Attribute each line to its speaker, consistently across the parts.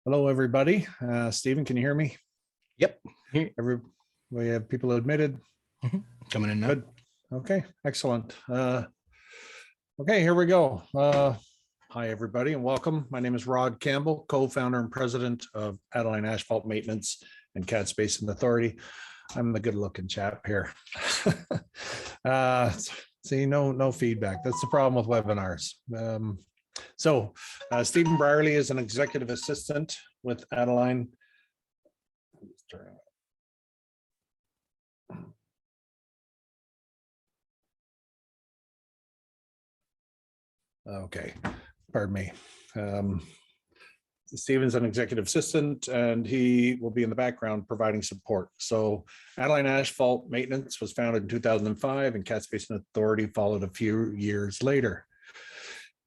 Speaker 1: Hello, everybody. Stephen, can you hear me?
Speaker 2: Yep.
Speaker 1: We have people admitted.
Speaker 2: Coming in now.
Speaker 1: Good. Okay, excellent. Okay, here we go. Hi, everybody, and welcome. My name is Rod Campbell, co-founder and president of Adeline Asphalt Maintenance and Cats Basin Authority. I'm the good-looking chap here. See, no feedback. That's the problem with webinars. Stephen Brierly is an executive assistant with Adeline. Okay, pardon me. Stephen's an executive assistant and he will be in the background providing support. So Adeline Asphalt Maintenance was founded in 2005 and Cats Basin Authority followed a few years later.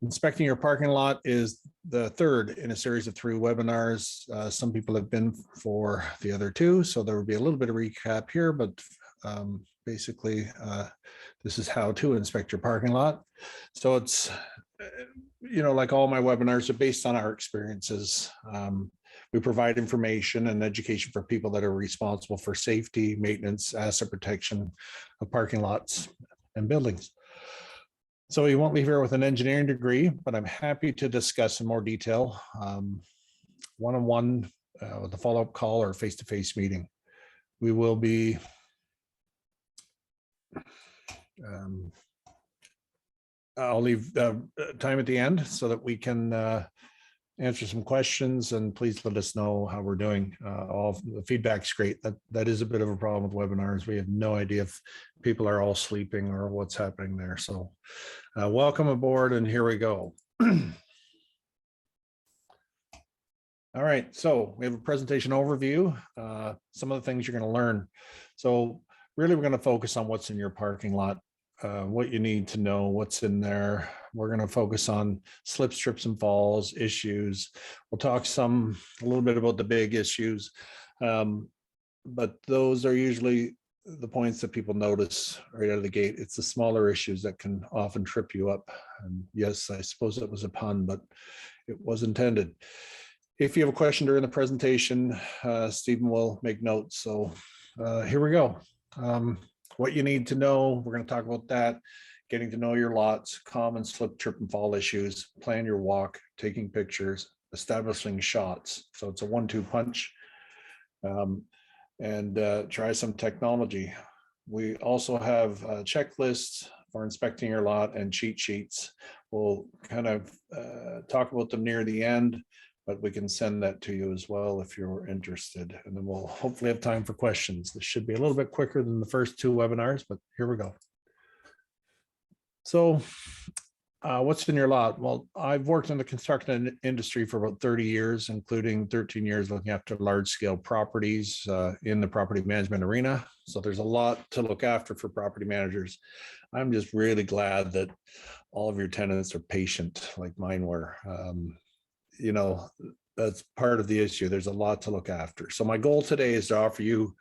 Speaker 1: Inspecting your parking lot is the third in a series of 3 webinars. Some people have been for the other 2, so there will be a little bit of recap here, but basically this is how to inspect your parking lot. So it's, like all my webinars are based on our experiences. We provide information and education for people that are responsible for safety, maintenance, asset protection of parking lots and buildings. So you won't leave here with an engineering degree, but I'm happy to discuss in more detail one-on-one with a follow-up call or face-to-face meeting. We will be I'll leave time at the end so that we can answer some questions, and please let us know how we're doing. All the feedback's great. That is a bit of a problem with webinars. We have no idea if people are all sleeping or what's happening there. So welcome aboard, and here we go. All right, so we have a presentation overview, some of the things you're going to learn. So really, we're going to focus on what's in your parking lot, what you need to know, what's in there. We're going to focus on slips, trips, and falls issues. We'll talk a little bit about the big issues, but those are usually the points that people notice right out of the gate. It's the smaller issues that can often trip you up. And yes, I suppose it was a pun, but it was intended. If you have a question during the presentation, Stephen will make notes. So here we go. What you need to know, we're going to talk about that, getting to know your lots, common slip, trip, and fall issues, plan your walk, taking pictures, establishing shots. So it's a 1-2 punch, and try some technology. We also have checklists for inspecting your lot and cheat sheets. We'll kind of talk about them near the end, but we can send that to you as well if you're interested. And then we'll hopefully have time for questions. This should be a little bit quicker than the first 2 webinars, but here we go. So what's in your lot? Well, I've worked in the construction industry for about 30 years, including 13 years looking after large scale properties in the property management arena. So there's a lot to look after for property managers. I'm just really glad that all of your tenants are patient like mine were. That's part of the issue. There's a lot to look after. So my goal today is to offer you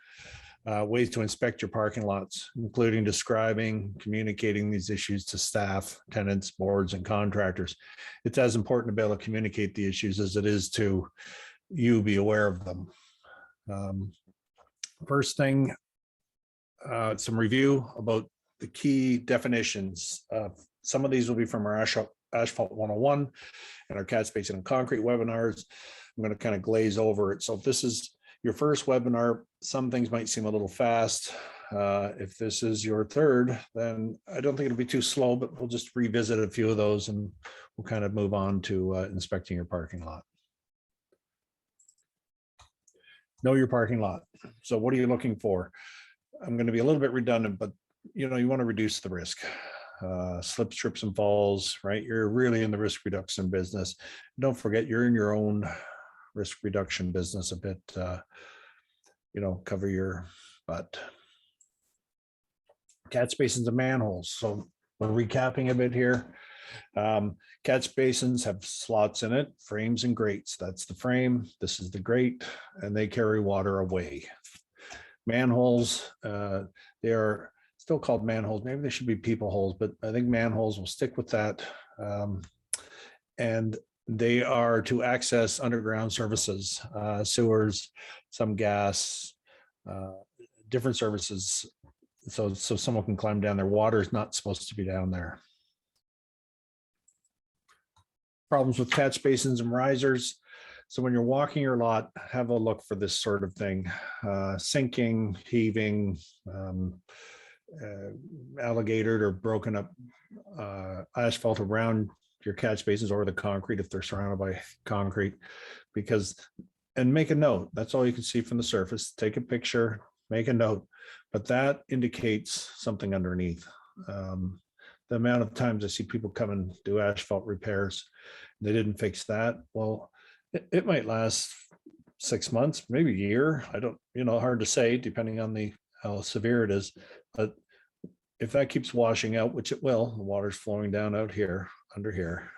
Speaker 1: ways to inspect your parking lots, including describing, communicating these issues to staff, tenants, boards, and contractors. It's as important to be able to communicate the issues as it is to you be aware of them. First thing, some review about the key definitions. Some of these will be from our Asphalt 101 and our Cats Basin and Concrete webinars. I'm going to kind of glaze over it. So if this is your first webinar, some things might seem a little fast. If this is your third, then I don't think it'll be too slow, but we'll just revisit a few of those and we'll kind of move on to inspecting your parking lot. Know your parking lot. So what are you looking for? I'm going to be a little bit redundant, but you want to reduce the risk. Slips, trips, and falls, right? You're really in the risk reduction business. Don't forget, you're in your own risk reduction business a bit. Cover your butt. Cats basins and manholes. So we're recapping a bit here. Cats basins have slots in it, frames and grates. That's the frame. This is the grate, and they carry water away. Manholes, they are still called manholes. Maybe they should be people holes, but I think manholes will stick with that. And they are to access underground services, sewers, some gas, different services. So someone can climb down there. Water is not supposed to be down there. Problems with catch basins and risers. So when you're walking your lot, have a look for this sort of thing. Sinking, heaving, alligator or broken up asphalt around your catch basins or the concrete if they're surrounded by concrete. And make a note. That's all you can see from the surface. Take a picture, make a note, but that indicates something underneath. The amount of times I see people come and do asphalt repairs, they didn't fix that. Well, it might last 6 months, maybe a year. I don't, hard to say depending on how severe it is. But if that keeps washing out, which it will, the water's flowing down out here, under here,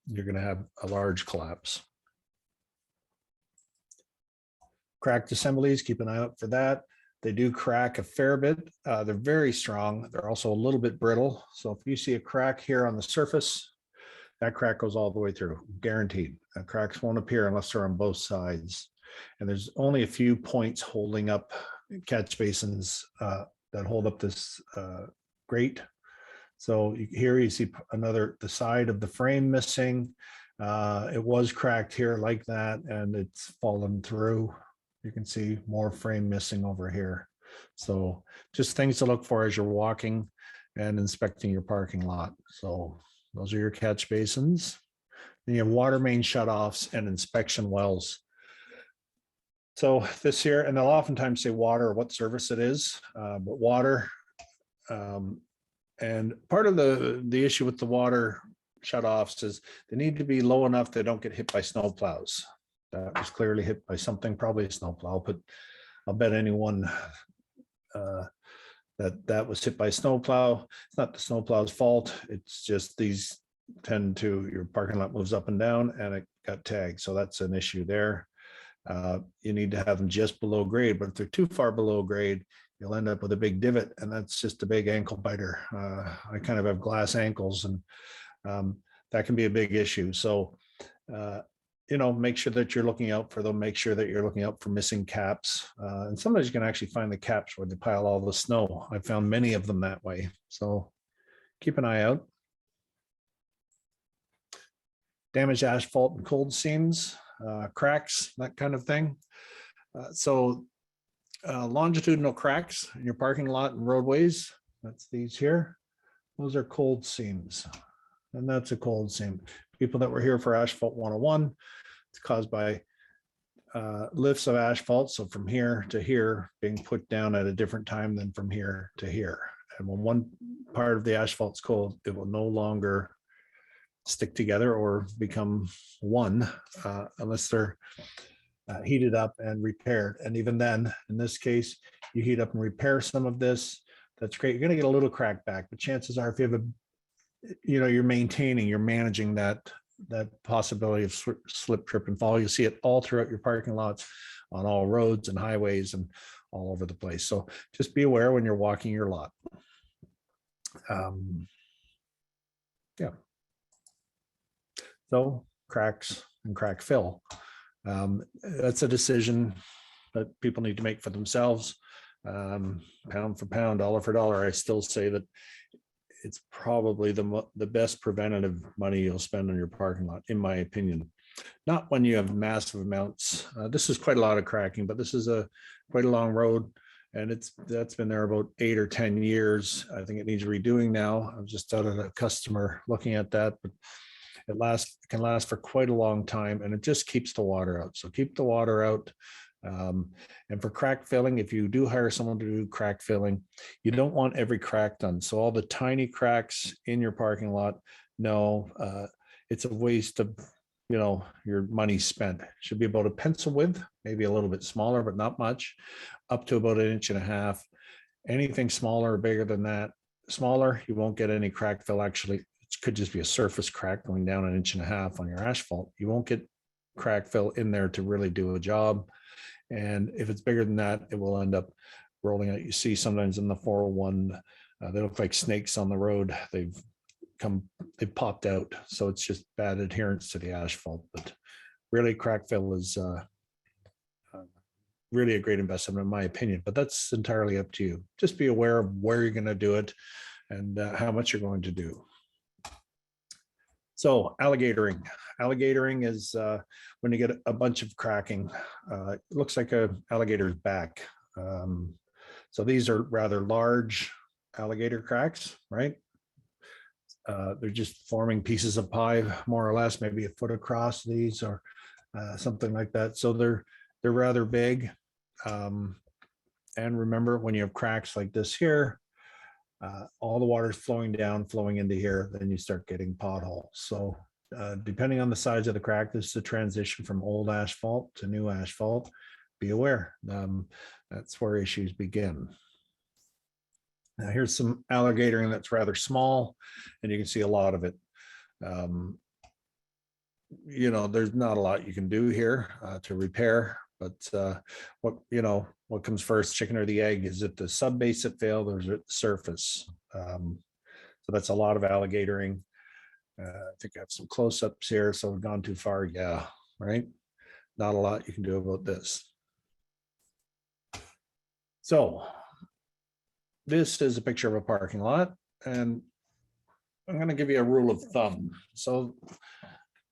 Speaker 1: you're going to have a large collapse. Cracked assemblies, keep an eye out for that. They do crack a fair bit. They're very strong. They're also a little bit brittle. So if you see a crack here on the surface, that crack goes all the way through, guaranteed. Cracks won't appear unless they're on both sides. And there's only a few points holding up catch basins that hold up this grate. So here you see the side of the frame missing. It was cracked here like that, and it's fallen through. You can see more frame missing over here. So just things to look for as you're walking and inspecting your parking lot. So those are your catch basins. Then you have water main shutoffs and inspection wells. So this here, and they'll oftentimes say water or what service it is, but water. And part of the issue with the water shutoffs is they need to be low enough they don't get hit by snow plows. That was clearly hit by something, probably a snowplow, but I'll bet anyone that was hit by snowplow. It's not the snowplow's fault. It's just these your parking lot moves up and down and it got tagged. So that's an issue there. You need to have them just below grade, but if they're too far below grade, you'll end up with a big divot, and that's just a big ankle biter. I kind of have glass ankles, and that can be a big issue. So make sure that you're looking out for them, make sure that you're looking out for missing caps. And sometimes you can actually find the caps where they pile all the snow. I've found many of them that way. So keep an eye out. Damaged asphalt and cold seams, cracks, that kind of thing. Longitudinal cracks in your parking lot and roadways, that's these here. Those are cold seams. And that's a cold seam. People that were here for Asphalt 101, it's caused by lifts of asphalt. So from here to here being put down at a different time than from here to here. And when one part of the asphalt's cold, it will no longer stick together or become one unless they're heated up and repaired. And even then, in this case, you heat up and repair some of this. That's great. You're going to get a little crack back, but chances are if you have you're managing that possibility of slip, trip, and fall. You'll see it all throughout your parking lots, on all roads and highways and all over the place. So just be aware when you're walking your lot. So cracks and crack fill. That's a decision that people need to make for themselves. Pound for pound, dollar for dollar. I still say that it's probably the best preventative money you'll spend on your parking lot, in my opinion. Not when you have massive amounts. This is quite a lot of cracking, but this is quite a long road, and that's been there about 8 or 10 years. I think it needs redoing now. I was just out at a customer looking at that, but it can last for quite a long time, and it just keeps the water out. So keep the water out. And for crack filling, if you do hire someone to do crack filling, you don't want every crack done. So all the tiny cracks in your parking lot, no, it's a waste of, your money spent. It should be about a pencil width, maybe a little bit smaller, but not much, up to about 1.5 inches. Anything smaller or bigger than that, smaller, you won't get any crack fill. Actually, it could just be a surface crack going down 1.5 inches on your asphalt. You won't get crack fill in there to really do a job. And if it's bigger than that, it will end up rolling out. You see sometimes in the 401, they look like snakes on the road. They've they've popped out. So it's just bad adherence to the asphalt. But really, crack fill is really a great investment in my opinion. But that's entirely up to you. Just be aware of where you're going to do it and how much you're going to do. So alligatoring. Alligatoring is when you get a bunch of cracking. It looks like a alligator's back. So these are rather large alligator cracks, right? They're just forming pieces of pie, more or less, maybe a foot across these or something like that. So they're rather big. And remember, when you have cracks like this here, all the water's flowing down, flowing into here, then you start getting potholes. So depending on the size of the crack, this is a transition from old asphalt to new asphalt. Be aware. That's where issues begin. Now here's some alligatoring that's rather small, and you can see a lot of it. You know, there's not a lot you can do here to repair, but what comes first, chicken or the egg? Is it the sub base that failed, or is it the surface? So that's a lot of alligatoring. I think I have some close-ups here, so we've gone too far. Yeah, right. Not a lot you can do about this. So this is a picture of a parking lot, and I'm going to give you a rule of thumb. So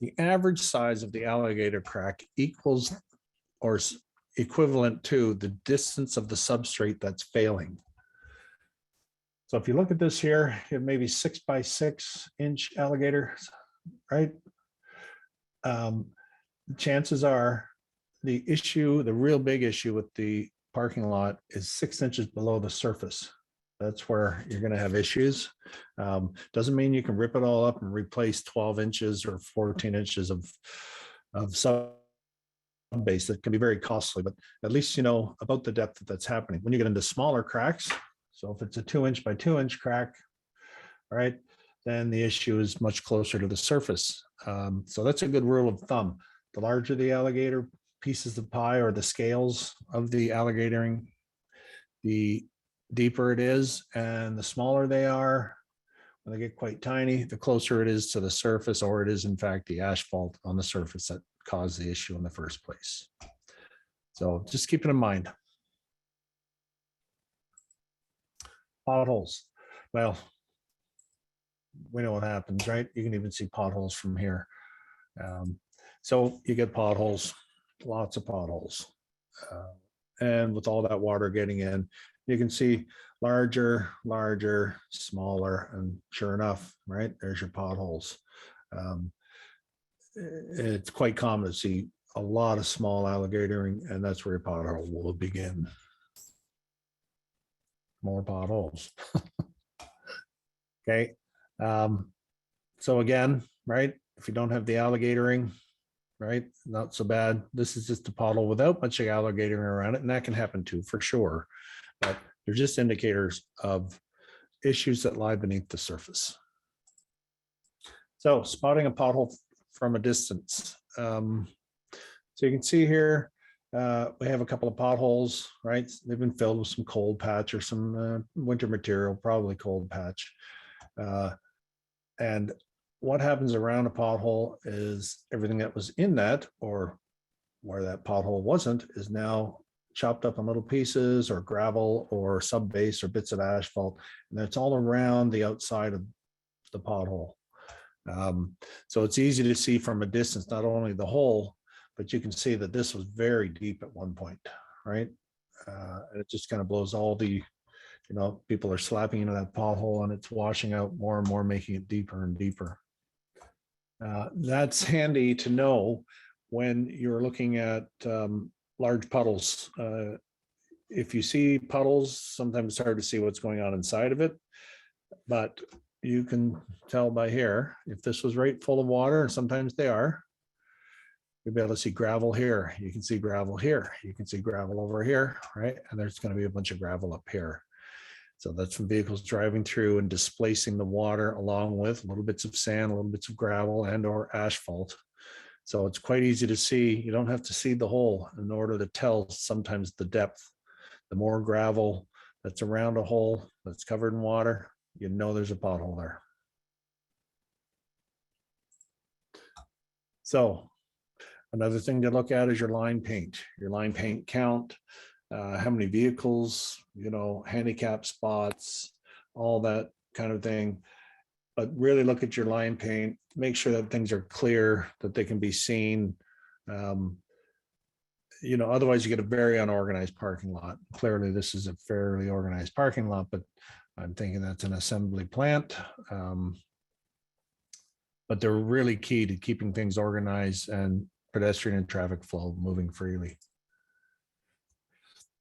Speaker 1: the average size of the alligator crack equals or equivalent to the distance of the substrate that's failing. So if you look at this here, you have maybe 6 by 6 inch alligator, right? Chances are the real big issue with the parking lot is 6 inches below the surface. That's where you're going to have issues. Doesn't mean you can rip it all up and replace 12 inches or 14 inches of sub base. That can be very costly, but at least you know about the depth that's happening. When you get into smaller cracks, so if it's a 2 inch by 2 inch crack, right, then the issue is much closer to the surface. So that's a good rule of thumb. The larger the alligator pieces of pie or the scales of the alligatoring, the deeper it is, and the smaller they are, when they get quite tiny, the closer it is to the surface, or it is in fact the asphalt on the surface that caused the issue in the first place. So just keep it in mind. Potholes. Well, we know what happens, right? You can even see potholes from here. So you get potholes, lots of potholes. And with all that water getting in, you can see larger, smaller, and sure enough, right, there's your potholes. It's quite common to see a lot of small alligatoring, and that's where your pothole will begin. More potholes. Okay. So again, right, if you don't have the alligatoring, right, not so bad. This is just a pothole without much alligatoring around it, and that can happen too, for sure. But they're just indicators of issues that lie beneath the surface. So spotting a pothole from a distance. So you can see here, we have a couple of potholes, right? They've been filled with some cold patch or some winter material, probably cold patch. And what happens around a pothole is everything that was in that, or where that pothole wasn't, is now chopped up in little pieces, or gravel, or sub base, or bits of asphalt, and that's all around the outside of the pothole. So it's easy to see from a distance, not only the hole, but you can see that this was very deep at one point, right? And it just kind of blows all the, people are slapping into that pothole, and it's washing out more and more, making it deeper and deeper. That's handy to know when you're looking at large puddles. If you see puddles, sometimes it's hard to see what's going on inside of it, but you can tell by here, if this was right full of water, and sometimes they are, you'll be able to see gravel here. You can see gravel here. You can see gravel over here, right? And there's going to be a bunch of gravel up here. So that's from vehicles driving through and displacing the water, along with little bits of sand, little bits of gravel, and or asphalt. So it's quite easy to see. You don't have to see the hole in order to tell sometimes the depth. The more gravel that's around a hole that's covered in water, there's a pothole there. So another thing to look at is your line paint count, how many vehicles, handicap spots, all that kind of thing. But really look at your line paint, make sure that things are clear, that they can be seen. Otherwise you get a very unorganized parking lot. Clearly, this is a fairly organized parking lot, but I'm thinking that's an assembly plant. But they're really key to keeping things organized and pedestrian and traffic flow moving freely.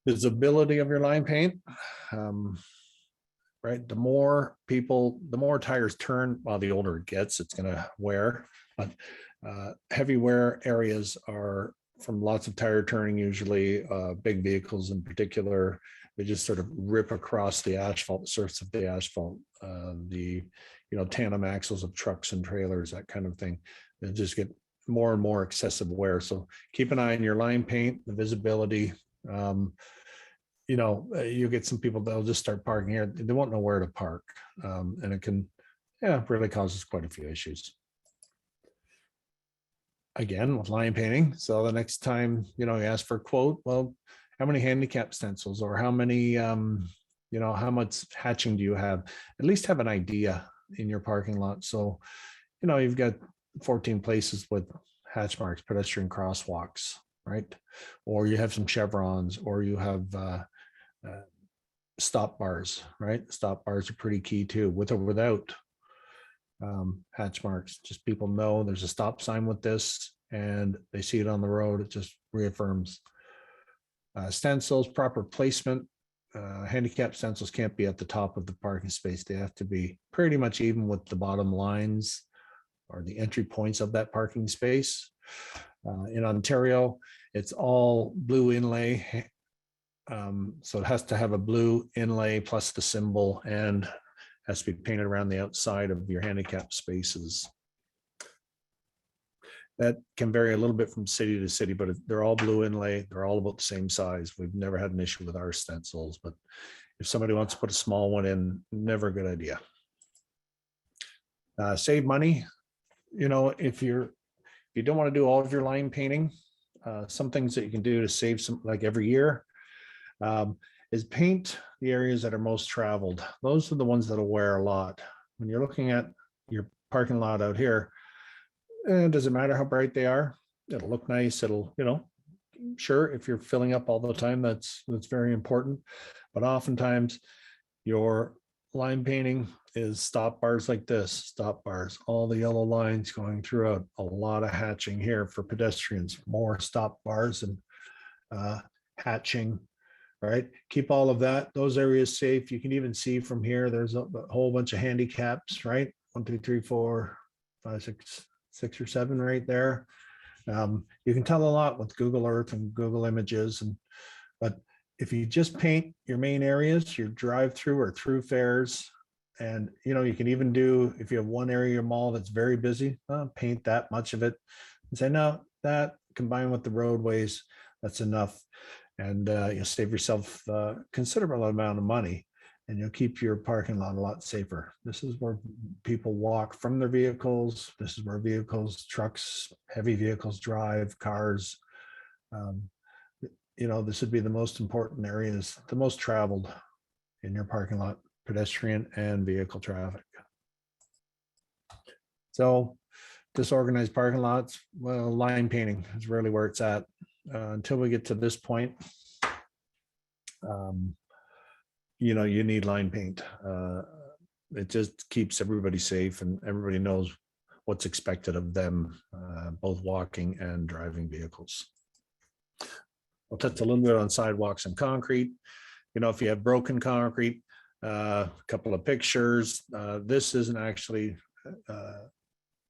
Speaker 1: Visibility of your line paint. Right, the more tires turn, while the older it gets, it's going to wear. But heavy wear areas are from lots of tire turning, usually big vehicles in particular. They just sort of rip across the asphalt, surface of the asphalt, the tandem axles of trucks and trailers, that kind of thing. They just get more and more excessive wear. So keep an eye on your line paint, the visibility. You get some people that'll just start parking here. They won't know where to park. And it can, really causes quite a few issues. Again, with line painting. So the next time, you ask for a quote, well, how many handicap stencils or how many, how much hatching do you have? At least have an idea in your parking lot. So, you've got 14 places with hatch marks, pedestrian crosswalks, right? Or you have some chevrons, or you have stop bars, right? Stop bars are pretty key too, with or without hatch marks. Just people know there's a stop sign with this and they see it on the road. It just reaffirms. Stencils, proper placement. Handicap stencils can't be at the top of the parking space. They have to be pretty much even with the bottom lines or the entry points of that parking space. In Ontario, it's all blue inlay. So it has to have a blue inlay plus the symbol and has to be painted around the outside of your handicap spaces. That can vary a little bit from city to city, but they're all blue inlay. They're all about the same size. We've never had an issue with our stencils, but if somebody wants to put a small one in, never a good idea. Save money. If you don't want to do all of your line painting, some things that you can do to save some, like every year, is paint the areas that are most traveled. Those are the ones that'll wear a lot. When you're looking at your parking lot out here, it doesn't matter how bright they are. It'll look nice. It'll, sure, if you're filling up all the time, that's very important. But oftentimes your line painting is stop bars like this, stop bars, all the yellow lines going throughout, a lot of hatching here for pedestrians, more stop bars and hatching, right? Keep all of that, those areas safe. You can even see from here, there's a whole bunch of handicaps, right? 1, 2, 3, 4, 5, 6 or 7 right there. You can tell a lot with Google Earth and Google Images, but if you just paint your main areas, your drive-through or through fares, and you can even do, if you have one area of your mall that's very busy, paint that much of it and say, no, that combined with the roadways, that's enough. And you'll save yourself a considerable amount of money, and you'll keep your parking lot a lot safer. This is where people walk from their vehicles. This is where vehicles, trucks, heavy vehicles drive, cars. This would be the most important areas, the most traveled in your parking lot, pedestrian and vehicle traffic. So disorganized parking lots, well, line painting is really where it's at. Until we get to this point, you need line paint. It just keeps everybody safe and everybody knows what's expected of them, both walking and driving vehicles. I'll touch a little bit on sidewalks and concrete. If you have broken concrete, a couple of pictures. This isn't actually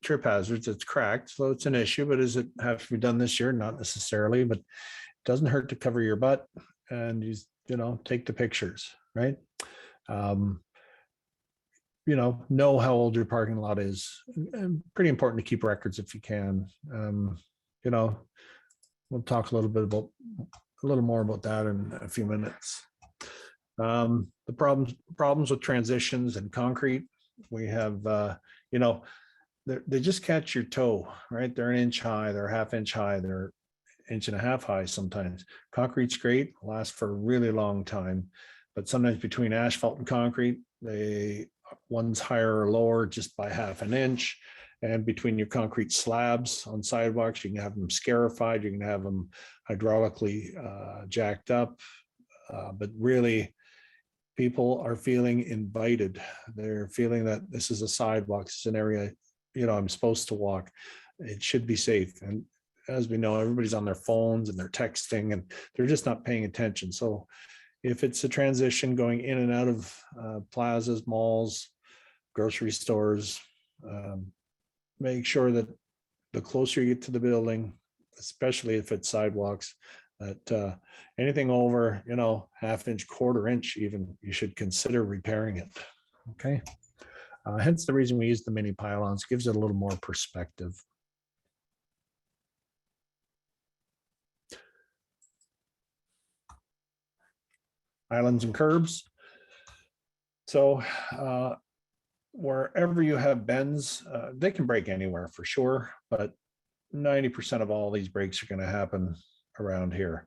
Speaker 1: trip hazards, it's cracked, so it's an issue, but does it have to be done this year? Not necessarily, but it doesn't hurt to cover your butt and take the pictures, right? Know how old your parking lot is. And pretty important to keep records if you can. We'll talk a little more about that in a few minutes. The problems with transitions and concrete. We have, they just catch your toe, right? They're an inch high, they're a half inch high, they're inch and a half high sometimes. Concrete's great, lasts for a really long time, but sometimes between asphalt and concrete, one's higher or lower just by half an inch. And between your concrete slabs on sidewalks, you can have them scarified, you can have them hydraulically jacked up. But really, people are feeling invited. They're feeling that this is a sidewalk, it's an area, I'm supposed to walk. It should be safe. And as we know, everybody's on their phones and they're texting and they're just not paying attention. So if it's a transition going in and out of plazas, malls, grocery stores, make sure that the closer you get to the building, especially if it's sidewalks, that anything over, half inch, quarter inch, even, you should consider repairing it. Okay. Hence the reason we use the mini pylons, gives it a little more perspective. Islands and curbs. So wherever you have bends, they can break anywhere for sure, but 90% of all these breaks are going to happen around here.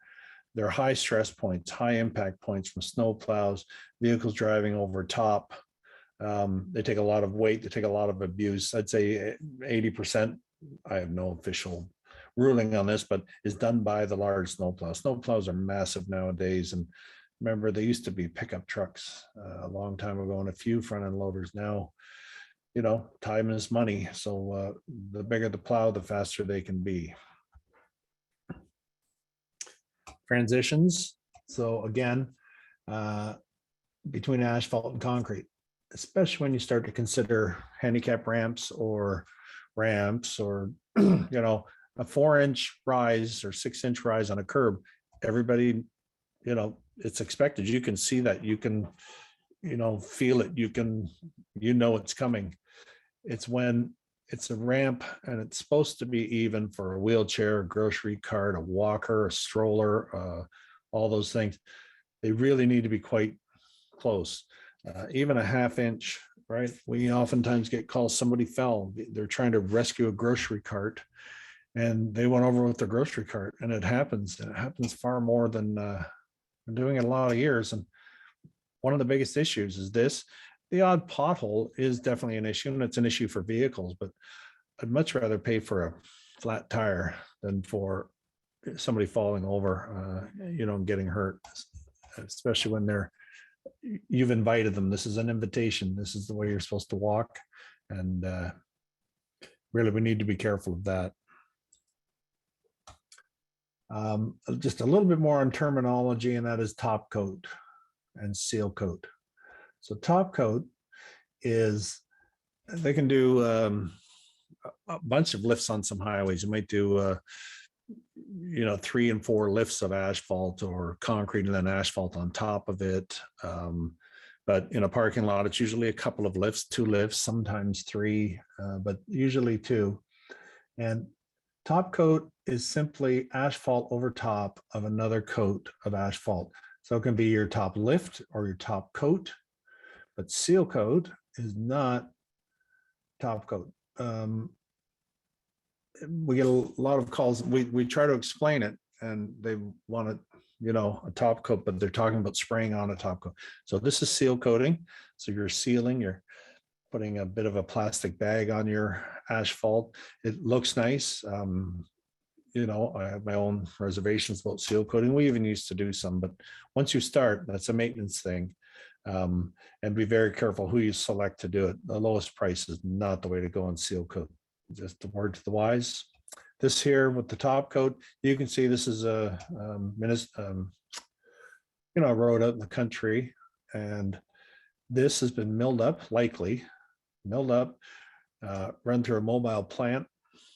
Speaker 1: They're high stress points, high impact points from snow plows, vehicles driving over top. They take a lot of weight, they take a lot of abuse. I'd say 80%, I have no official ruling on this, but is done by the large snow plows. Snow plows are massive nowadays. And remember, they used to be pickup trucks a long time ago, and a few front end loaders now. Time is money. So the bigger the plow, the faster they can be. Transitions. So again, between asphalt and concrete, especially when you start to consider handicap ramps or a 4-inch rise or 6-inch rise on a curb, everybody, it's expected. You can see that, you can, feel it, it's coming. It's when it's a ramp and it's supposed to be even for a wheelchair, a grocery cart, a walker, a stroller, all those things. They really need to be quite close. Even a half inch, right? We oftentimes get calls, somebody fell. They're trying to rescue a grocery cart and they went over with the grocery cart, and it happens. And it happens far more than been doing it a lot of years. And one of the biggest issues is this. The odd pothole is definitely an issue, and it's an issue for vehicles, but I'd much rather pay for a flat tire than for somebody falling over, and getting hurt, especially when you've invited them. This is an invitation. This is the way you're supposed to walk. And really, we need to be careful of that. Just a little bit more on terminology, and that is top coat and seal coat. So top coat is, they can do a bunch of lifts on some highways. You might do 3 and 4 lifts of asphalt or concrete and then asphalt on top of it. But in a parking lot, it's usually a couple of lifts, 2 lifts, sometimes 3, but usually 2. And top coat is simply asphalt over top of another coat of asphalt. So it can be your top lift or your top coat, but seal coat is not top coat. We get a lot of calls. We try to explain it, and they want it, a top coat, but they're talking about spraying on a top coat. So this is seal coating. So you're sealing, you're putting a bit of a plastic bag on your asphalt. It looks nice. I have my own reservations about seal coating. We even used to do some, but once you start, that's a maintenance thing. And be very careful who you select to do it. The lowest price is not the way to go on seal coat. Just a word to the wise. This here with the top coat, you can see this is a road out in the country, and this has been milled up, run through a mobile plant,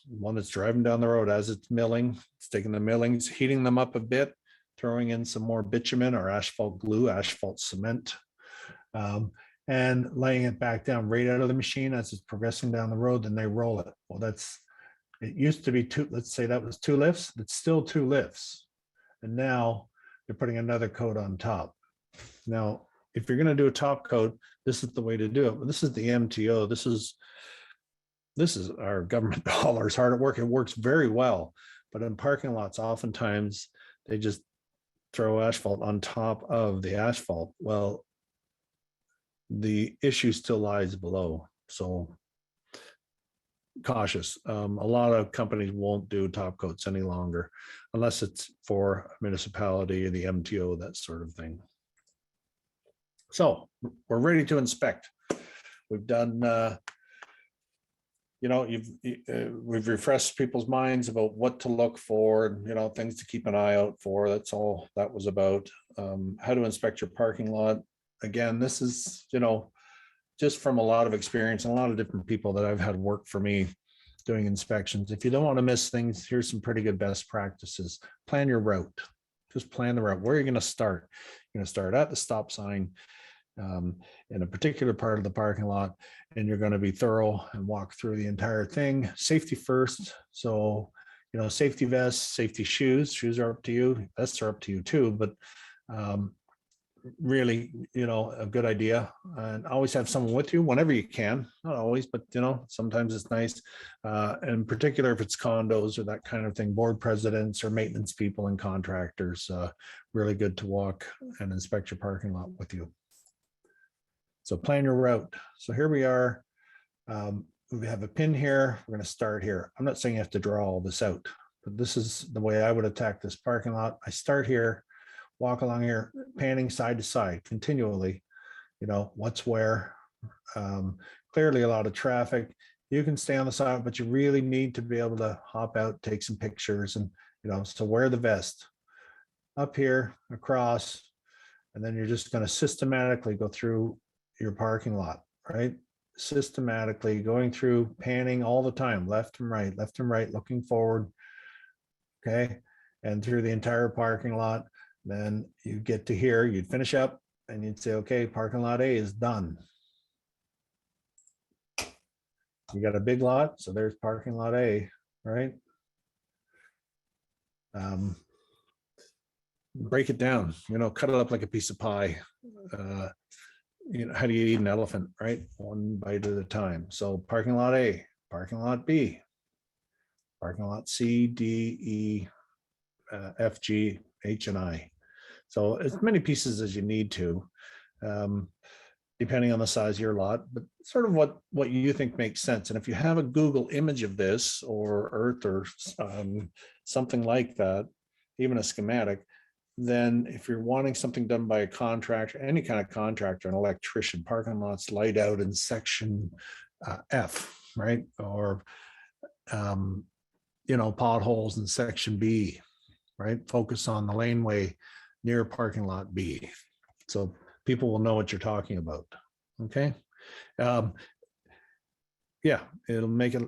Speaker 1: one that's driving down the road as it's milling. It's taking the millings, heating them up a bit, throwing in some more bitumen or asphalt glue, asphalt cement, and laying it back down right out of the machine as it's progressing down the road. Then they roll it. Well, it used to be 2, let's say that was 2 lifts, it's still 2 lifts. And now they're putting another coat on top. Now, if you're going to do a top coat, this is the way to do it. But this is the MTO. This is this is our government dollars hard at work. It works very well, but in parking lots, oftentimes they just throw asphalt on top of the asphalt. Well, the issue still lies below. So cautious. A lot of companies won't do top coats any longer unless it's for a municipality, the MTO, that sort of thing. So we're ready to inspect. We've done, we've refreshed people's minds about what to look for and, things to keep an eye out for. That's all that was about. How to inspect your parking lot. Again, this is, just from a lot of experience and a lot of different people that I've had work for me doing inspections. If you don't want to miss things, here's some pretty good best practices. Plan your route. Just plan the route. Where are you going to start? You're going to start at the stop sign in a particular part of the parking lot, and you're going to be thorough and walk through the entire thing. Safety first. So, safety vests, safety shoes. Shoes are up to you. Vests are up to you too, but really, a good idea. And always have someone with you whenever you can. Not always, but sometimes it's nice. In particular, if it's condos or that kind of thing, board presidents or maintenance people and contractors, really good to walk and inspect your parking lot with you. So plan your route. So here we are. We have a pin here. We're going to start here. I'm not saying you have to draw all this out, but this is the way I would attack this parking lot. I start here, walk along here, panning side to side continually, what's where. Clearly a lot of traffic. You can stay on the side, but you really need to be able to hop out, take some pictures, and, so wear the vest up here, across, and then you're just going to systematically go through your parking lot, right? Systematically going through, panning all the time, left and right, looking forward. Okay. And through the entire parking lot. Then you get to here, you'd finish up and you'd say, okay, parking lot A is done. You got a big lot, so there's parking lot A, right? Break it down, cut it up like a piece of pie. How do you eat an elephant, right? One bite at a time. So parking lot A, parking lot B, parking lot C, D, E, F, G, H, and I. So as many pieces as you need to, depending on the size of your lot, but sort of what you think makes sense. And if you have a Google image of this or Earth or something like that, even a schematic, then if you're wanting something done by a contractor, any kind of contractor, an electrician, parking lots laid out in section F, right? Or, potholes in section B, right? Focus on the laneway near parking lot B. So people will know what you're talking about. Okay. Yeah, it'll make it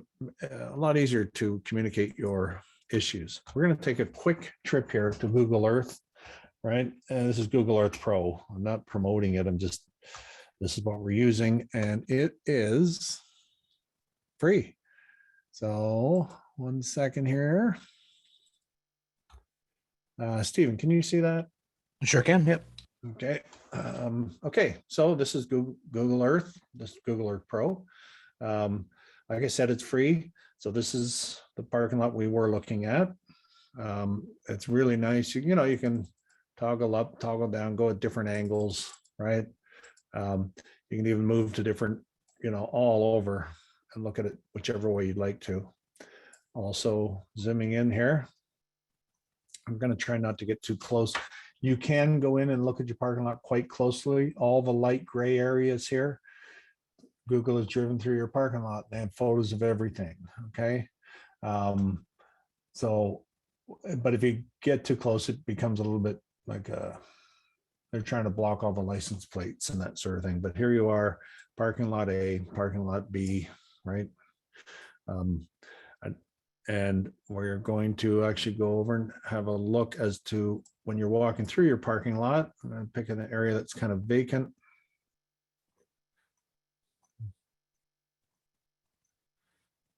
Speaker 1: a lot easier to communicate your issues. We're going to take a quick trip here to Google Earth. Right. And this is Google Earth Pro. I'm not promoting it. This is what we're using, and it is free. So 1 second here. Stephen, can you see that?
Speaker 2: Sure can. Yep.
Speaker 1: Okay. Okay. So this is Google Earth. This is Google Earth Pro. Like I said, it's free. So this is the parking lot we were looking at. It's really nice. You can toggle up, toggle down, go at different angles, right? You can even move to different, all over and look at it whichever way you'd like to. Also zooming in here. I'm going to try not to get too close. You can go in and look at your parking lot quite closely. All the light gray areas here, Google has driven through your parking lot. They have photos of everything, okay? But if you get too close, it becomes a little bit like they're trying to block all the license plates and that sort of thing. But here you are, parking lot A, parking lot B, right? And we're going to actually go over and have a look as to when you're walking through your parking lot. I'm going to pick an area that's kind of vacant.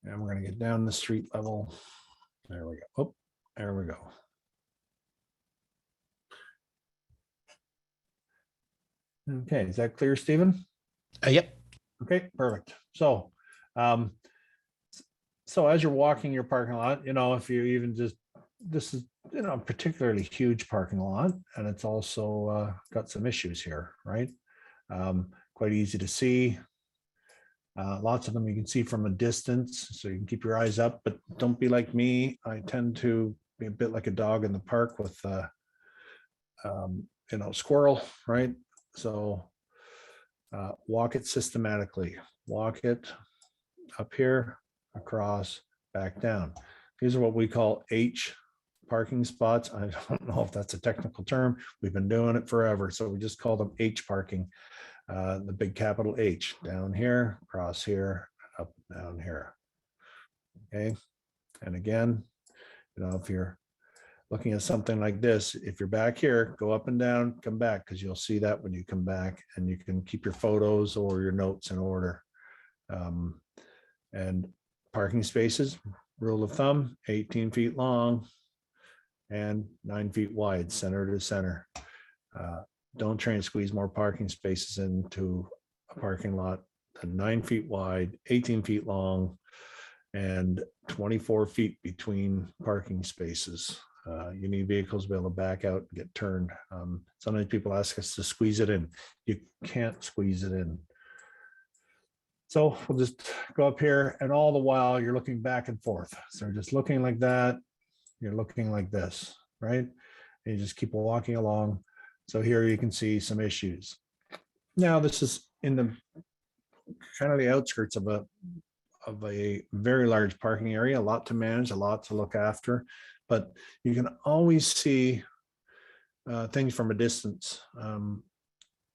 Speaker 1: And we're going to get down the street level. There we go. Oh, there we go. Okay, is that clear, Stephen?
Speaker 2: Yep.
Speaker 1: Okay, perfect. So So as you're walking your parking lot, if you even just, this is, a particularly huge parking lot, and it's also got some issues here, right? Quite easy to see. Lots of them you can see from a distance, so you can keep your eyes up, but don't be like me. I tend to be a bit like a dog in the park with, squirrel, right? So walk it systematically. Walk it up here, across, back down. These are what we call H parking spots. I don't know if that's a technical term. We've been doing it forever, so we just call them H parking. The big capital H, down here, across here, up, down here. Okay. And again, if you're looking at something like this, if you're back here, go up and down, come back, because you'll see that when you come back, and you can keep your photos or your notes in order. And parking spaces, rule of thumb, 18 feet long and 9 feet wide, center to center. Don't try and squeeze more parking spaces into a parking lot than 9 feet wide, 18 feet long, and 24 feet between parking spaces. You need vehicles to be able to back out and get turned. Sometimes people ask us to squeeze it in. You can't squeeze it in. So we'll just go up here, and all the while you're looking back and forth. So you're just looking like that. You're looking like this, right? And you just keep walking along. So here you can see some issues. Now this is in the kind of the outskirts of a very large parking area, a lot to manage, a lot to look after, but you can always see things from a distance.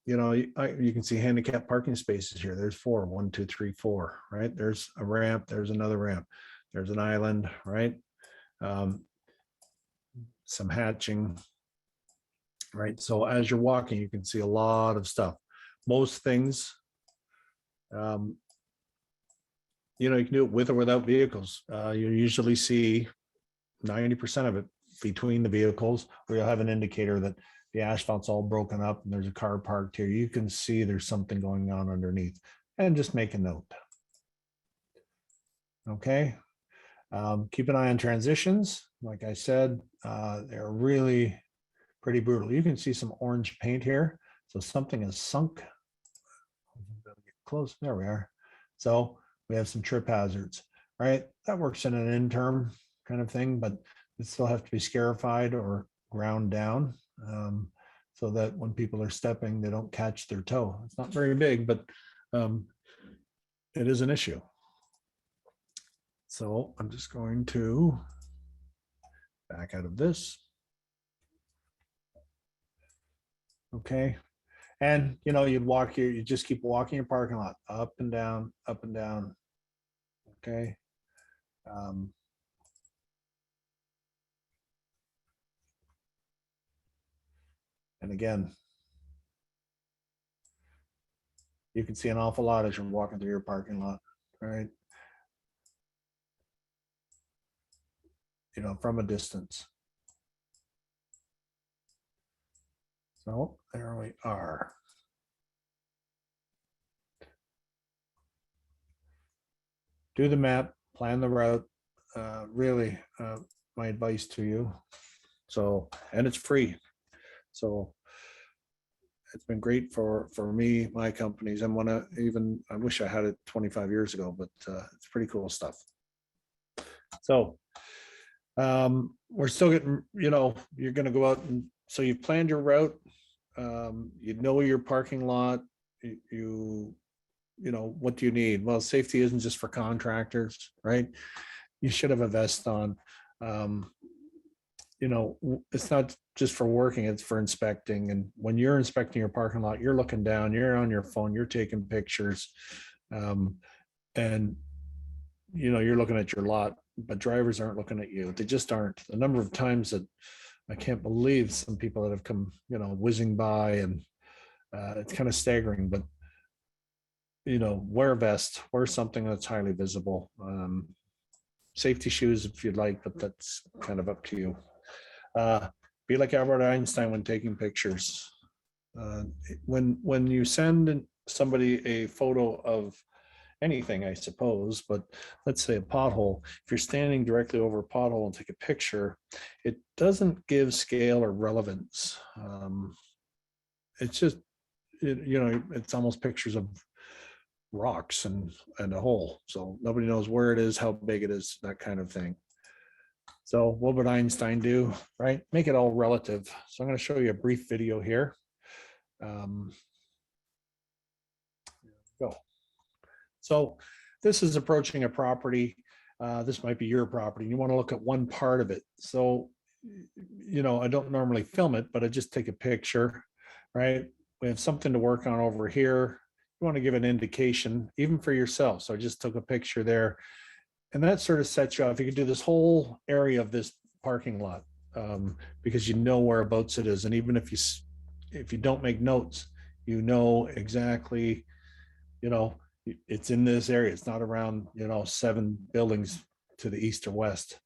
Speaker 1: You can see handicap parking spaces here. There's 4, 1, 2, 3, 4, right? There's a ramp, there's another ramp, there's an island, right? Some hatching, right? So as you're walking, you can see a lot of stuff. Most things, you can do it with or without vehicles. You usually see 90% of it between the vehicles, where you'll have an indicator that the asphalt's all broken up and there's a car parked here. You can see there's something going on underneath, and just make a note. Okay. Keep an eye on transitions. Like I said, they're really pretty brutal. You can see some orange paint here. So something is sunk. Get close. There we are. So we have some trip hazards, right? That works in an interim kind of thing, but it still have to be scarified or ground down, so that when people are stepping, they don't catch their toe. It's not very big, but it is an issue. So I'm just going to back out of this. Okay. And you'd walk here, you just keep walking your parking lot up and down, up and down. Okay. And again, you can see an awful lot as you're walking through your parking lot, right? From a distance. So there we are. Do the map, plan the route. Really, my advice to you. So, and it's free. So it's been great for me, my companies. I wish I had it 25 years ago, but it's pretty cool stuff. So we're still getting, you're going to go out, and so you've planned your route. You know your parking lot. What do you need? Well, safety isn't just for contractors, right? You should have a vest on. It's not just for working, it's for inspecting. And when you're inspecting your parking lot, you're looking down, you're on your phone, you're taking pictures. And you're looking at your lot, but drivers aren't looking at you. They just aren't. The number of times that I can't believe some people that have come, whizzing by, and it's kind of staggering, but wear a vest, wear something that's highly visible. Safety shoes if you'd like, but that's kind of up to you. Be like Albert Einstein when taking pictures. When you send somebody a photo of anything, I suppose, but let's say a pothole. If you're standing directly over a pothole and take a picture, it doesn't give scale or relevance. It's just, it's almost pictures of rocks and a hole. So nobody knows where it is, how big it is, that kind of thing. So what would Einstein do, right? Make it all relative. So I'm going to show you a brief video here. Go. So this is approaching a property. This might be your property. You want to look at one part of it. So, I don't normally film it, but I just take a picture, right? We have something to work on over here. You want to give an indication, even for yourself. So I just took a picture there. And that sort of sets you off. You could do this whole area of this parking lot because you know whereabouts it is. And even if you don't make notes, you know exactly, it's in this area. It's not around, 7 buildings to the east or west.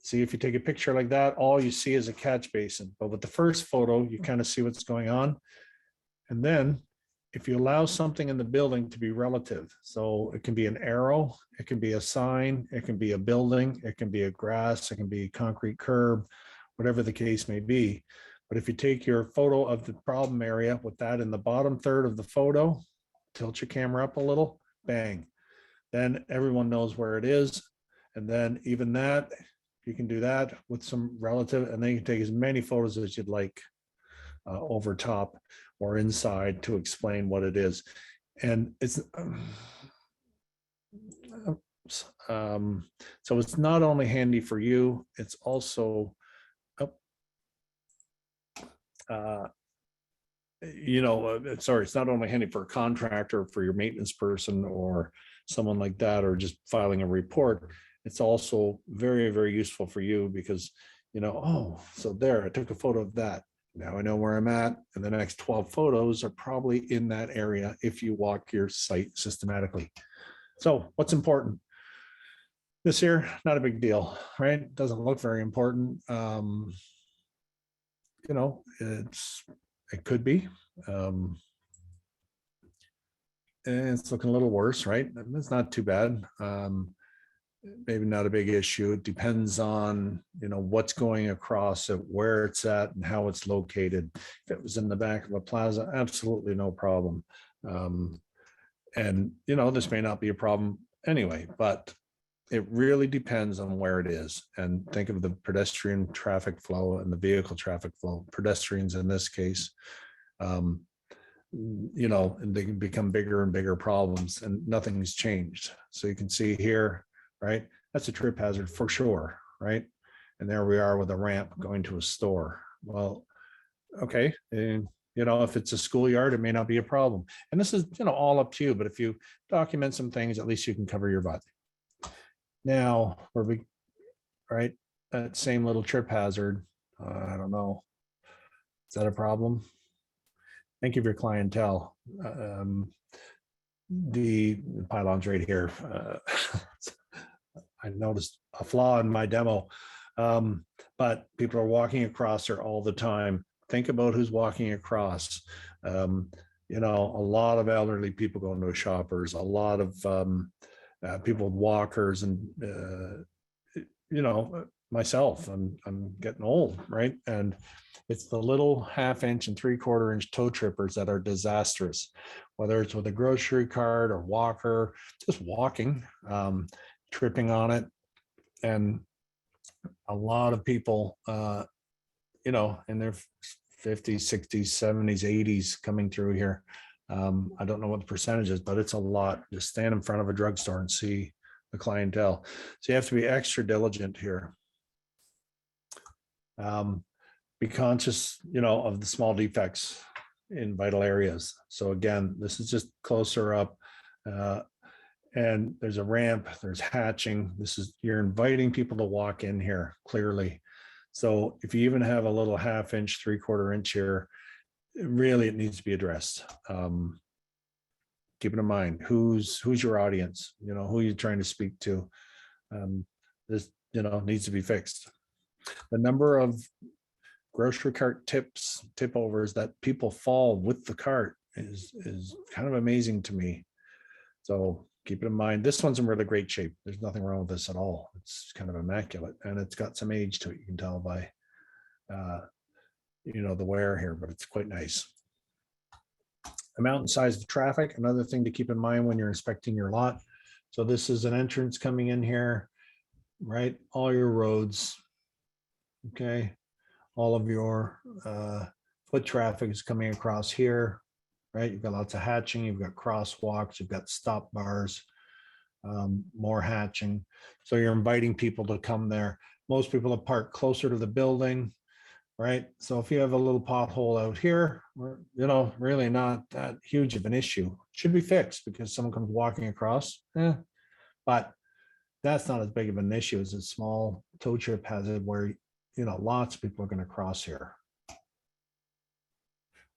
Speaker 1: See, if you take a picture like that, all you see is a catch basin. But with the first photo, you kind of see what's going on. And then if you allow something in the building to be relative, so it can be an arrow, it can be a sign, it can be a building, it can be a grass, it can be a concrete curb, whatever the case may be. But if you take your photo of the problem area with that in the bottom third of the photo, tilt your camera up a little, bang, then everyone knows where it is. And then even that, you can do that with some relative, and then you can take as many photos as you'd like over top or inside to explain what it is. And it's so it's not only handy for you, it's also it's not only handy for a contractor, for your maintenance person or someone like that, or just filing a report. It's also very, very useful for you because, so there, I took a photo of that. Now I know where I'm at, and the next 12 photos are probably in that area if you walk your site systematically. So what's important? This here, not a big deal, right? Doesn't look very important. It could be. And it's looking a little worse, right? It's not too bad. Maybe not a big issue. It depends on, what's going across it, where it's at, and how it's located. If it was in the back of a plaza, absolutely no problem. And, this may not be a problem anyway, but it really depends on where it is. And think of the pedestrian traffic flow and the vehicle traffic flow. Pedestrians in this case, and they can become bigger and bigger problems, and nothing's changed. So you can see here, right? That's a trip hazard for sure, right? And there we are with a ramp going to a store. Well, okay. And, if it's a schoolyard, it may not be a problem. And this is, all up to you. But if you document some things, at least you can cover your butt. Now, right? That same little trip hazard. I don't know. Is that a problem? Think of your clientele. The pylon's right here. I noticed a flaw in my demo, but people are walking across there all the time. Think about who's walking across. A lot of elderly people going to Shoppers, a lot of people with walkers, and myself. I'm getting old, right? And it's the little 1/2 inch and 3/4 inch toe trippers that are disastrous, whether it's with a grocery cart or walker, just walking, tripping on it. And a lot of people, in their 50s, 60s, 70s, 80s coming through here. I don't know what the percentage is, but it's a lot. Just stand in front of a drugstore and see the clientele. So you have to be extra diligent here. Be conscious, of the small defects in vital areas. So again, this is just closer up, and there's a ramp, there's hatching. You're inviting people to walk in here clearly. So if you even have a little 1/2 inch, 3/4 inch here, really it needs to be addressed. Keep it in mind, who's your audience, who you're trying to speak to. This, needs to be fixed. The number of grocery cart tip overs that people fall with the cart is kind of amazing to me. So keep it in mind. This one's in really great shape. There's nothing wrong with this at all. It's kind of immaculate, and it's got some age to it. You can tell by, the wear here, but it's quite nice. Amount and size of traffic, another thing to keep in mind when you're inspecting your lot. So this is an entrance coming in here, right? All your roads, okay? All of your foot traffic is coming across here, right? You've got lots of hatching, you've got crosswalks, you've got stop bars, more hatching. So you're inviting people to come there. Most people have parked closer to the building, right? So if you have a little pothole out here, really not that huge of an issue. Should be fixed because someone comes walking across, but that's not as big of an issue as a small tow chip hazard where, lots of people are going to cross here.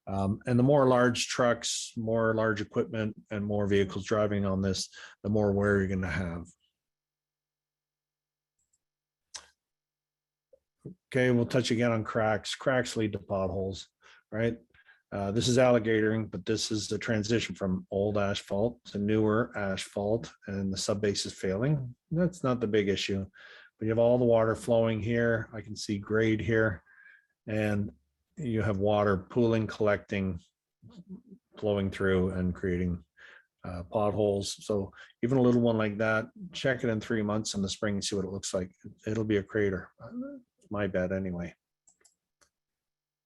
Speaker 1: And the more large trucks, more large equipment, and more vehicles driving on this, the more wear you're going to have. Okay, we'll touch again on cracks. Cracks lead to potholes, right? This is alligatoring, but this is the transition from old asphalt to newer asphalt, and the subbase is failing. That's not the big issue, but you have all the water flowing here. I can see grade here, and you have water pooling, collecting, flowing through, and creating potholes. So even a little one like that, check it in 3 months in the spring and see what it looks like. It'll be a crater. My bet anyway.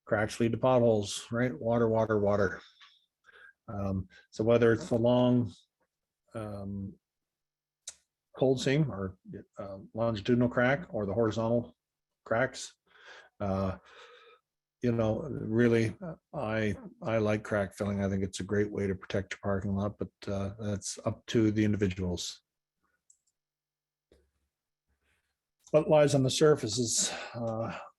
Speaker 1: Cracks lead to potholes, right? Water, water, water. So whether it's the long cold seam or longitudinal crack or the horizontal cracks, really, I like crack filling. I think it's a great way to protect your parking lot, but that's up to the individuals. What lies on the surface is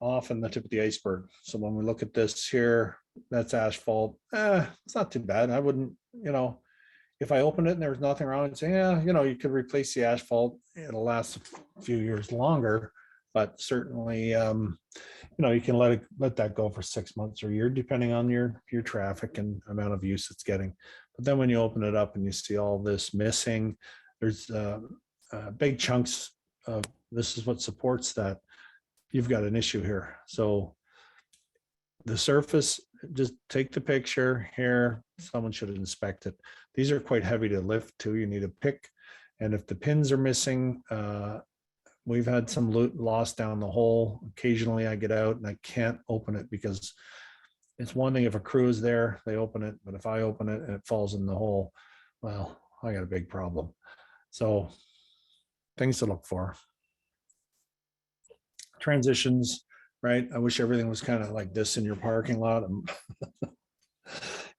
Speaker 1: often the tip of the iceberg. So when we look at this here, that's asphalt. It's not too bad. I wouldn't, if I open it and there's nothing wrong, I'd say, you could replace the asphalt. It'll last a few years longer, but certainly, you can let that go for 6 months or a year, depending on your traffic and amount of use it's getting. But then when you open it up and you see all this missing, there's big chunks of this is what supports that. You've got an issue here. So the surface, just take the picture here. Someone should inspect it. These are quite heavy to lift too. You need a pick. And if the pins are missing, we've had some loss down the hole. Occasionally I get out and I can't open it because it's one thing if a crew is there, they open it, but if I open it and it falls in the hole, well, I got a big problem. So things to look for. Transitions, right? I wish everything was kind of like this in your parking lot.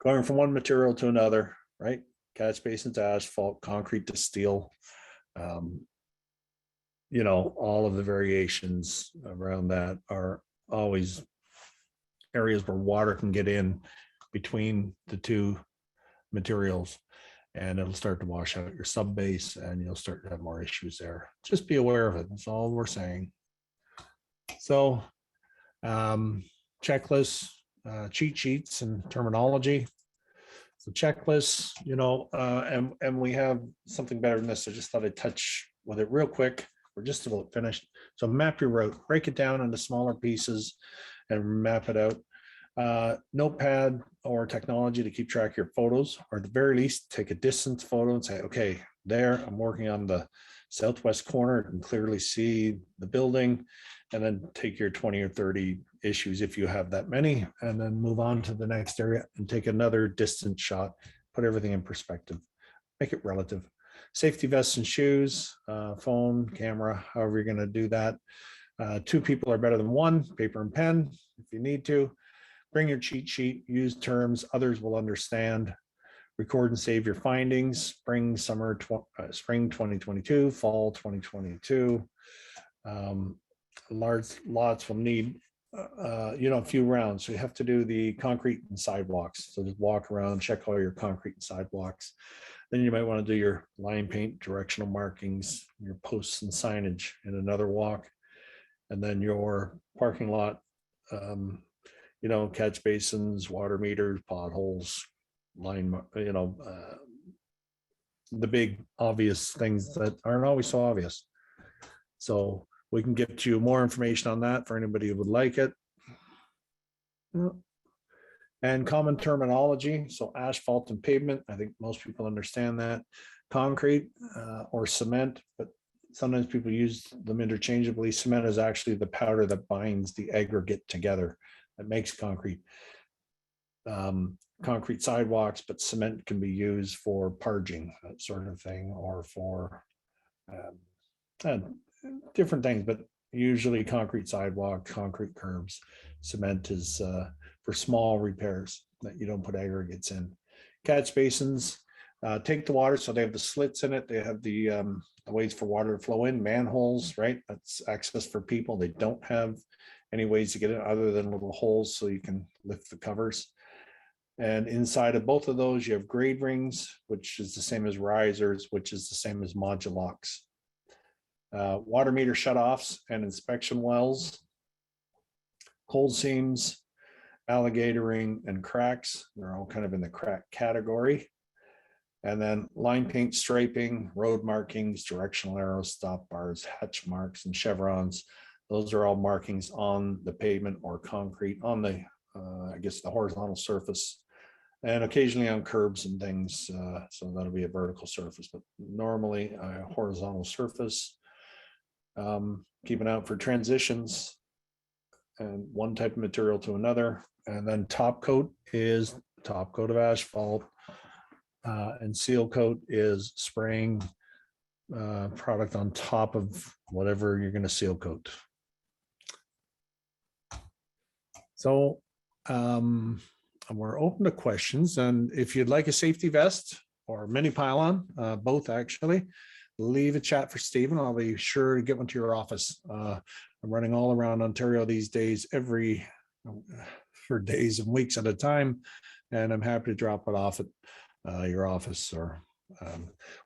Speaker 1: Going from one material to another, right? Catch basins to asphalt, concrete to steel. All of the variations around that are always areas where water can get in between the two materials, and it'll start to wash out your sub base, and you'll start to have more issues there. Just be aware of it. That's all we're saying. So checklists, cheat sheets, and terminology. So checklists, and we have something better than this. I just thought I'd touch with it real quick. We're just about finished. So map your route, break it down into smaller pieces and map it out. Notepad or technology to keep track of your photos, or at the very least, take a distance photo and say, okay, there, I'm working on the southwest corner and clearly see the building, and then take your 20 or 30 issues if you have that many, and then move on to the next area and take another distance shot, put everything in perspective, make it relative. Safety vests and shoes, phone, camera, however you're going to do that. 2 people are better than 1, paper and pen if you need to. Bring your cheat sheet, use terms others will understand. Record and save your findings, spring 2022, fall 2022. Large lots will need a few rounds. So you have to do the concrete and sidewalks. So just walk around, check all your concrete and sidewalks. Then you might want to do your line paint, directional markings, your posts and signage in another walk. And then your parking lot, catch basins, water meters, potholes, line, the big obvious things that aren't always so obvious. So we can get you more information on that for anybody who would like it. And common terminology, so asphalt and pavement, I think most people understand that. Concrete or cement, but sometimes people use them interchangeably. Cement is actually the powder that binds the aggregate together that makes concrete. Concrete sidewalks, but cement can be used for parging, that sort of thing, or for different things, but usually concrete sidewalk, concrete curbs. Cement is for small repairs that you don't put aggregates in. Catch basins take the water, so they have the slits in it. They have the ways for water to flow in. Manholes, right? That's access for people. They don't have any ways to get it other than little holes so you can lift the covers. And inside of both of those, you have grade rings, which is the same as risers, which is the same as modulocks. Water meter shutoffs and inspection wells, cold seams, alligatoring, and cracks. They're all kind of in the crack category. And then line paint, striping, road markings, directional arrows, stop bars, hatch marks, and chevrons. Those are all markings on the pavement or concrete on the, I guess, the horizontal surface, and occasionally on curbs and things. So that'll be a vertical surface, but normally a horizontal surface. Keeping out for transitions and one type of material to another. And then top coat is top coat of asphalt. And seal coat is spraying product on top of whatever you're going to seal coat. So we're open to questions, and if you'd like a safety vest or mini pylon, both actually, leave a chat for Stephen. I'll be sure to get one to your office. I'm running all around Ontario these days, for days and weeks at a time, and I'm happy to drop it off at your office or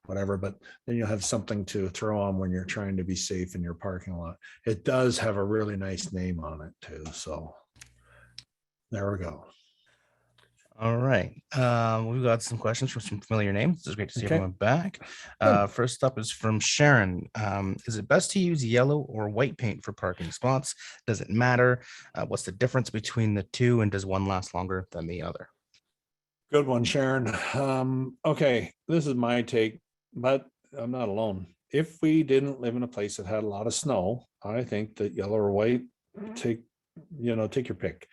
Speaker 1: whatever, but then you'll have something to throw on when you're trying to be safe in your parking lot. It does have a really nice name on it too, so there we go.
Speaker 2: All right. We've got some questions from some familiar names. It's great to see
Speaker 1: Okay.
Speaker 2: everyone back.
Speaker 1: Good.
Speaker 2: First up is from Sharon. Is it best to use yellow or white paint for parking spots? Does it matter? What's the difference between the two, and does one last longer than the other?
Speaker 1: Good one, Sharon. Okay, this is my take, but I'm not alone. If we didn't live in a place that had a lot of snow, I think that yellow or white, take your pick.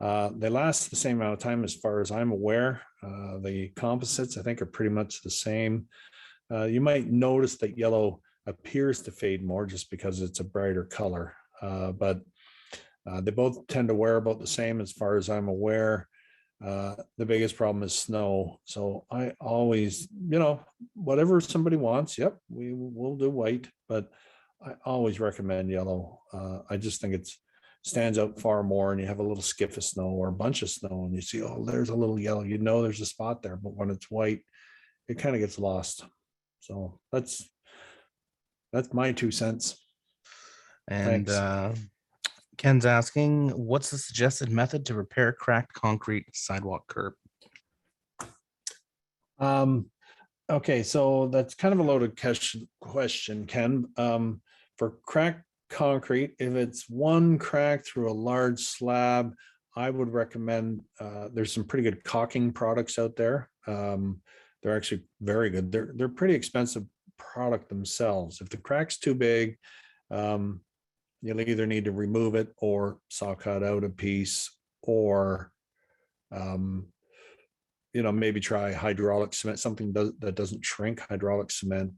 Speaker 1: They last the same amount of time as far as I'm aware. The composites, I think, are pretty much the same. You might notice that yellow appears to fade more just because it's a brighter color, but they both tend to wear about the same as far as I'm aware. The biggest problem is snow. So I always, whatever somebody wants, yep, we will do white, but I always recommend yellow. I just think it stands out far more, and you have a little skiff of snow or a bunch of snow and you see, oh, there's a little yellow, there's a spot there, but when it's white, it kind of gets lost. So that's my 2 cents.
Speaker 2: And Ken's asking, what's the suggested method to repair cracked concrete sidewalk curb?
Speaker 1: Okay, so that's kind of a loaded question, Ken. For cracked concrete, if it's one crack through a large slab, I would recommend, there's some pretty good caulking products out there. They're actually very good. They're pretty expensive product themselves. If the crack's too big, you'll either need to remove it or saw cut out a piece, or maybe try hydraulic cement, something that doesn't shrink. Hydraulic cement.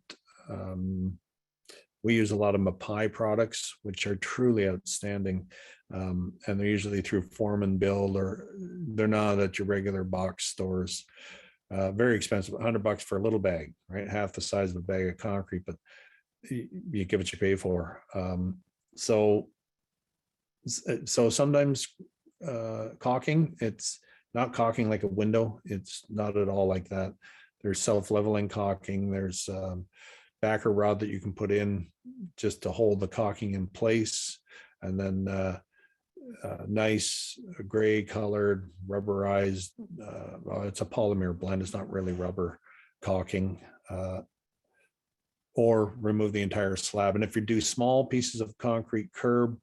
Speaker 1: We use a lot of Mapai products, which are truly outstanding, and they're usually through Form and Build, or they're not at your regular box stores. Very expensive, $100 for a little bag, right? Half the size of a bag of concrete, but you get what you pay for. So sometimes caulking, it's not caulking like a window. It's not at all like that. There's self-leveling caulking. There's backer rod that you can put in just to hold the caulking in place. And then nice gray colored rubberized, well, it's a polymer blend. It's not really rubber. caulking, or remove the entire slab. And if you do small pieces of concrete curb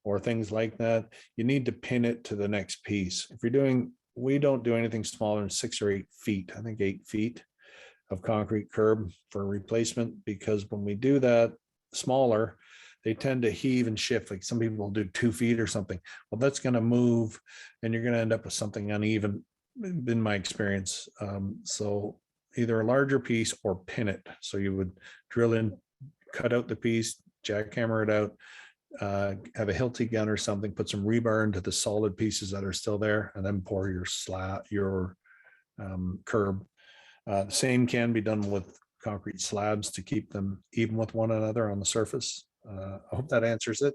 Speaker 1: or things like that, you need to pin it to the next piece. If you're doing, we don't do anything smaller than 6 or 8 feet, I think 8 feet of concrete curb for replacement, because when we do that smaller, they tend to heave and shift. Like some people will do 2 feet or something. Well, that's going to move and you're going to end up with something uneven, in my experience. So either a larger piece or pin it. So you would drill in, cut out the piece, jackhammer it out, have a Hilti gun or something, put some rebar into the solid pieces that are still there, and then pour your curb. The same can be done with concrete slabs to keep them even with one another on the surface. I hope that answers it.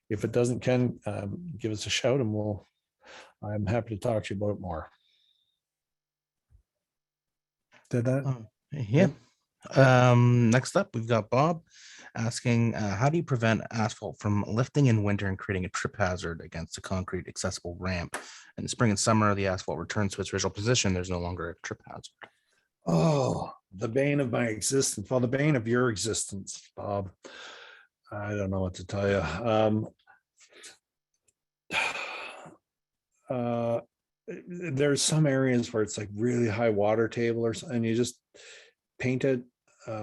Speaker 1: If it doesn't, Ken, give us a shout and I'm happy to talk to you about it more. Did that?
Speaker 2: Yeah. Next up, we've got Bob asking, how do you prevent asphalt from lifting in winter and creating a trip hazard against a concrete accessible ramp? In spring and summer, the asphalt returns to its original position. There's no longer a trip hazard.
Speaker 1: Oh, the bane of my existence. Well, the bane of your existence, Bob. I don't know what to tell you. There's some areas where it's like really high water table or something, and you just paint it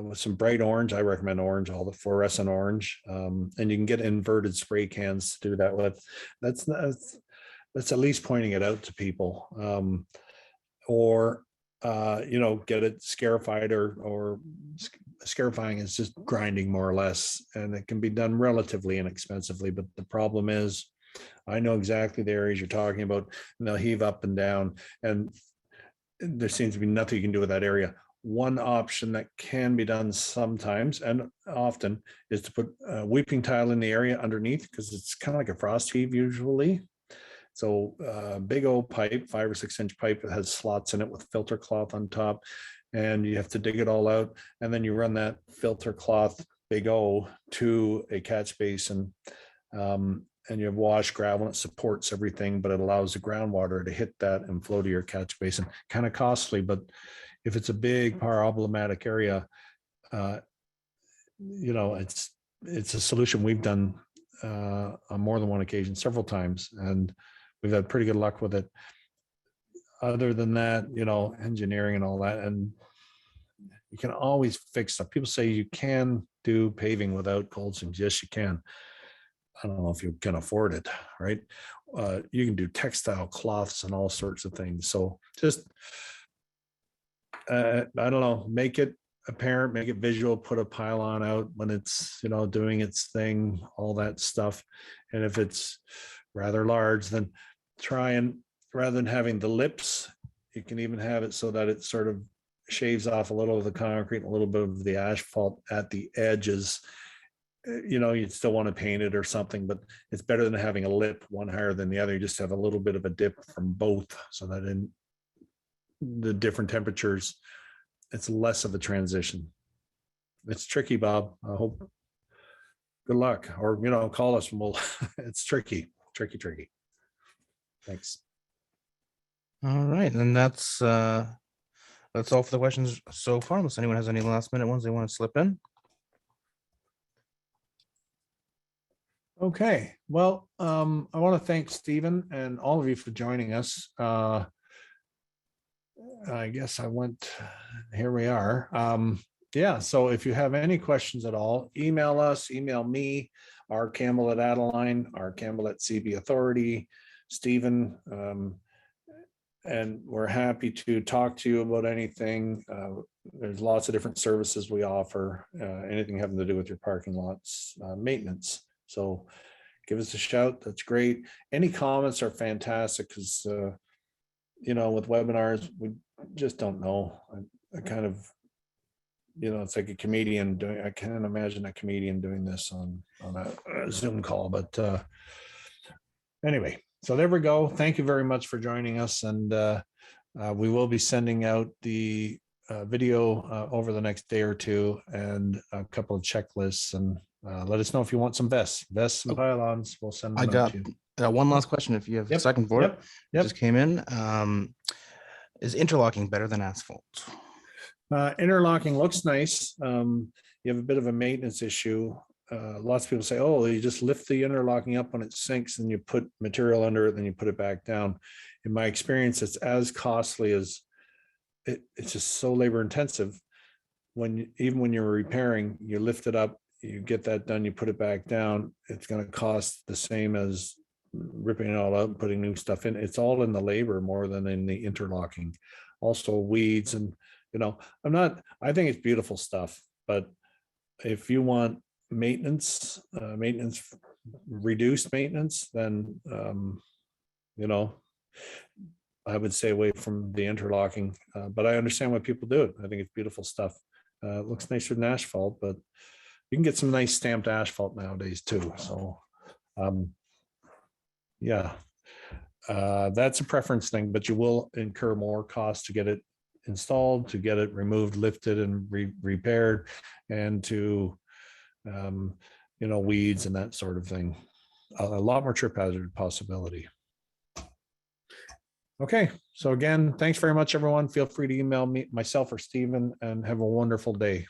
Speaker 1: with some bright orange. I recommend orange, all the fluorescent orange, and you can get inverted spray cans to do that with. That's at least pointing it out to people, or get it scarified, or scarifying is just grinding more or less, and it can be done relatively inexpensively. But the problem is, I know exactly the areas you're talking about, and they'll heave up and down, and there seems to be nothing you can do with that area. One option that can be done sometimes and often is to put weeping tile in the area underneath, because it's kind of like a frost heave usually. So big old pipe, 5 or 6 inch pipe that has slots in it with filter cloth on top, and you have to dig it all out, and then you run that filter cloth, big O, to a catch basin. And you have wash gravel, and it supports everything, but it allows the groundwater to hit that and flow to your catch basin. Kind of costly, but if it's a big problematic area, it's a solution we've done on more than one occasion, several times, and we've had pretty good luck with it. Other than that, engineering and all that, and you can always fix stuff. People say you can do paving without cold seams. Yes, you can. I don't know if you can afford it, right? You can do textile cloths and all sorts of things. So just, I don't know, make it apparent, make it visual, put a pylon out when it's, doing its thing, all that stuff. And if it's rather large, then try and, rather than having the lips, you can even have it so that it sort of shaves off a little of the concrete, a little bit of the asphalt at the edges. You'd still want to paint it or something, but it's better than having a lip one higher than the other. You just have a little bit of a dip from both, so that in the different temperatures, it's less of a transition. It's tricky, Bob. I hope. Good luck, or call us and we'll. It's tricky. Thanks.
Speaker 2: All right, and that's all for the questions so far. Unless anyone has any last minute ones they want to slip in.
Speaker 1: Okay, well, I want to thank Stephen and all of you for joining us. I guess here we are. Yeah, so if you have any questions at all, email us, email me, R. Campbell at Adeline, R. Campbell at CB Authority, Stephen, and we're happy to talk to you about anything. There's lots of different services we offer, anything having to do with your parking lots maintenance. So give us a shout. That's great. Any comments are fantastic, because, with webinars, we just don't know. I kind of, it's like a comedian doing, I can't imagine a comedian doing this on a Zoom call, but anyway, so there we go. Thank you very much for joining us. And we will be sending out the video over the next day or two, and a couple of checklists, and let us know if you want some vests and pylons. We'll send them out to you.
Speaker 2: I got one last question. If you have a second for it, just came in. Is interlocking better than asphalt?
Speaker 1: Interlocking looks nice. You have a bit of a maintenance issue. Lots of people say, oh, you just lift the interlocking up when it sinks and you put material under it, then you put it back down. In my experience, it's as costly as it's just so labor intensive. Even when you're repairing, you lift it up, you get that done, you put it back down. It's going to cost the same as ripping it all out and putting new stuff in. It's all in the labor more than in the interlocking. Also weeds and, I think it's beautiful stuff, but if you want maintenance, reduced maintenance, then, I would stay away from the interlocking, but I understand why people do it. I think it's beautiful stuff. It looks nicer than asphalt, but you can get some nice stamped asphalt nowadays too. So, yeah, that's a preference thing, but you will incur more cost to get it installed, to get it removed, lifted, and repaired, and to, weeds and that sort of thing. A lot more trip hazard possibility. Okay, so again, thanks very much, everyone. Feel free to email me, myself, or Stephen, and have a wonderful day.